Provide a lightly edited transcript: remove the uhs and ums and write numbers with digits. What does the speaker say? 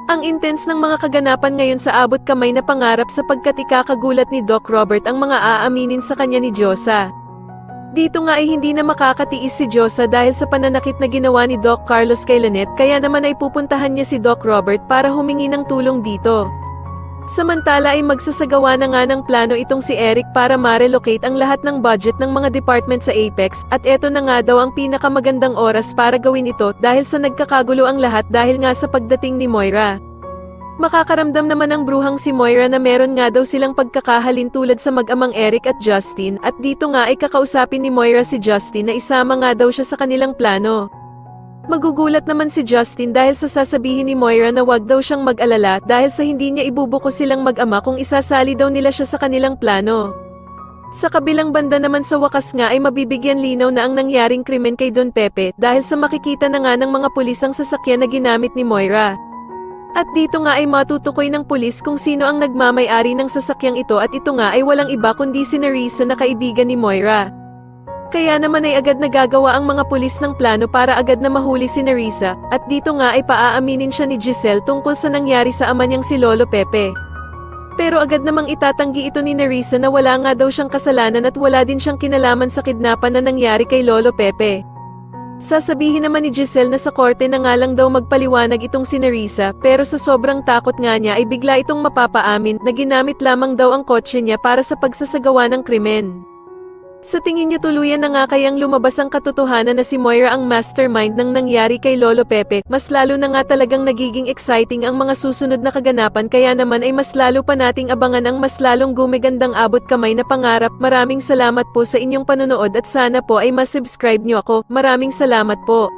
Ang intense ng mga kaganapan ngayon sa abot kamay na pangarap sapagkat ikakagulat ni Doc Robert ang mga aaminin sa kanya ni Diyosa. Dito nga ay hindi na makakatiis si Diyosa dahil sa pananakit na ginawa ni Doc Carlos kay Lynette kaya naman ay pupuntahan niya si Doc Robert para humingi ng tulong dito. Samantala ay magsasagawa na nga ng plano itong si Eric para ma-relocate ang lahat ng budget ng mga department sa Apex at eto na nga daw ang pinakamagandang oras para gawin ito dahil sa nagkakagulo ang lahat dahil nga sa pagdating ni Moira. Makakaramdam naman ang bruhang si Moira na meron nga daw silang pagkakahalin tulad sa mag-amang Eric at Justin at dito nga ay kakausapin ni Moira si Justin na isama nga daw siya sa kanilang plano. Magugulat naman si Justin dahil sa sasabihin ni Moira na wag daw siyang mag-alala dahil sa hindi niya ibubuko silang mag-ama kung isasali daw nila siya sa kanilang plano. Sa kabilang banda naman sa wakas nga ay mabibigyan linaw na ang nangyaring krimen kay Don Pepe dahil sa makikita na nga ng mga pulis ang sasakyan na ginamit ni Moira. At dito nga ay matutukoy ng pulis kung sino ang nagmamay-ari ng sasakyang ito at ito nga ay walang iba kundi si Nerissa na kaibigan ni Moira. Kaya naman ay agad nagagawa ang mga pulis ng plano para agad na mahuli si Nerissa, at dito nga ay paaaminin siya ni Giselle tungkol sa nangyari sa ama niyang si Lolo Pepe. Pero agad namang itatanggi ito ni Nerissa na wala nga daw siyang kasalanan at wala din siyang kinalaman sa kidnapan na nangyari kay Lolo Pepe. Sasabihin naman ni Giselle na sa korte na nga lang daw magpaliwanag itong si Nerissa pero sa sobrang takot nga niya ay bigla itong mapapaamin na ginamit lamang daw ang kotse niya para sa pagsasagawa ng krimen. Sa tingin niyo tuluyan na nga kayang lumabas ang katotohanan na si Moira ang mastermind ng nangyari kay Lolo Pepe, mas lalo na nga talagang nagiging exciting ang mga susunod na kaganapan kaya naman ay mas lalo pa nating abangan ang mas lalong gumigandang abot kamay na pangarap. Maraming salamat po sa inyong panonood at sana po ay masubscribe niyo ako. Maraming salamat po.